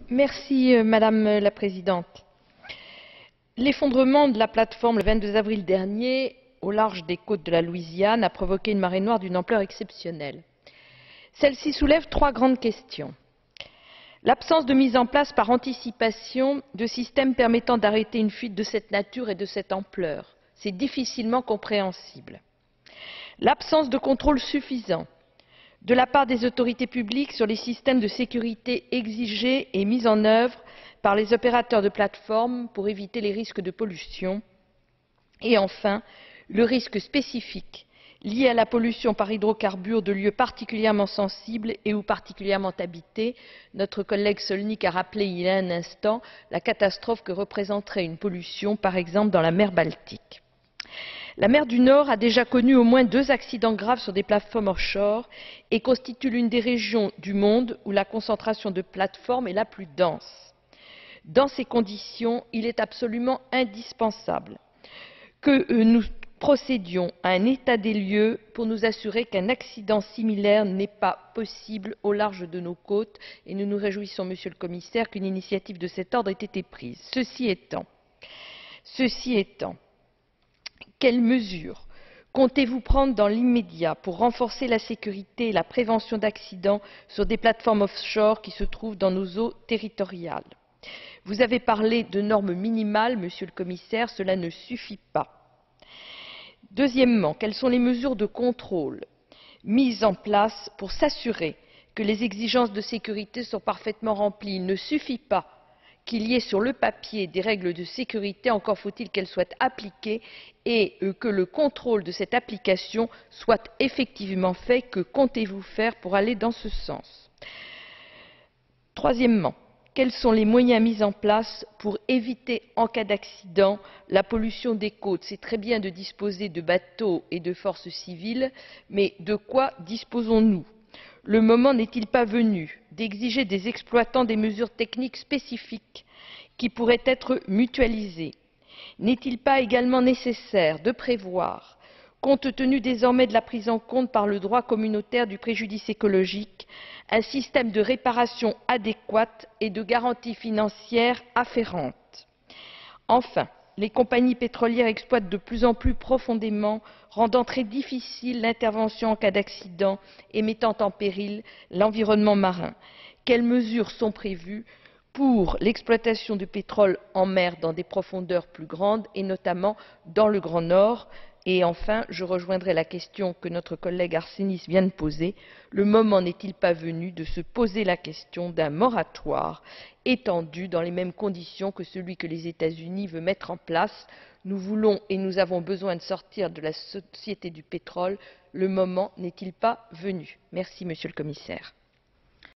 Madame la Présidente. L'effondrement de la plateforme le 22 avril dernier au large des côtes de la Louisiane a provoqué une marée noire d'une ampleur exceptionnelle. Celle-ci soulève trois grandes questions. L'absence de mise en place par anticipation de systèmes permettant d'arrêter une fuite de cette nature et de cette ampleur. C'est difficilement compréhensible. L'absence de contrôle suffisant de la part des autorités publiques sur les systèmes de sécurité exigés et mis en œuvre par les opérateurs de plateformes pour éviter les risques de pollution. Et enfin, le risque spécifique lié à la pollution par hydrocarbures de lieux particulièrement sensibles et ou particulièrement habités. Notre collègue Sonik a rappelé il y a un instant la catastrophe que représenterait une pollution, par exemple, dans la mer Baltique. La mer du Nord a déjà connu au moins 2 accidents graves sur des plateformes offshore et constitue l'une des régions du monde où la concentration de plateformes est la plus dense. Dans ces conditions, il est absolument indispensable que nous procédions à un état des lieux pour nous assurer qu'un accident similaire n'est pas possible au large de nos côtes et nous nous réjouissons, Monsieur le Commissaire, qu'une initiative de cet ordre ait été prise. Ceci étant, quelles mesures comptez-vous prendre dans l'immédiat pour renforcer la sécurité et la prévention d'accidents sur des plateformes offshore qui se trouvent dans nos eaux territoriales? Vous avez parlé de normes minimales, Monsieur le Commissaire, cela ne suffit pas. Deuxièmement, quelles sont les mesures de contrôle mises en place pour s'assurer que les exigences de sécurité sont parfaitement remplies? Il ne suffit pas qu'il y ait sur le papier des règles de sécurité, encore faut-il qu'elles soient appliquées et que le contrôle de cette application soit effectivement fait. Que comptez-vous faire pour aller dans ce sens? Troisièmement, quels sont les moyens mis en place pour éviter, en cas d'accident, la pollution des côtes? C'est très bien de disposer de bateaux et de forces civiles, mais de quoi disposons-nous? Le moment n'est-il pas venu d'exiger des exploitants des mesures techniques spécifiques qui pourraient être mutualisées? N'est-il pas également nécessaire de prévoir, compte tenu désormais de la prise en compte par le droit communautaire du préjudice écologique, un système de réparation adéquate et de garantie financière afférente? Enfin, les compagnies pétrolières exploitent de plus en plus profondément, rendant très difficile l'intervention en cas d'accident et mettant en péril l'environnement marin. Quelles mesures sont prévues pour l'exploitation du pétrole en mer dans des profondeurs plus grandes et notamment dans le Grand Nord? Et enfin, je rejoindrai la question que notre collègue Arsenis vient de poser. Le moment n'est-il pas venu de se poser la question d'un moratoire étendu dans les mêmes conditions que celui que les États-Unis veulent mettre en place? Nous voulons et nous avons besoin de sortir de la société du pétrole. Le moment n'est-il pas venu? Merci, Monsieur le Commissaire.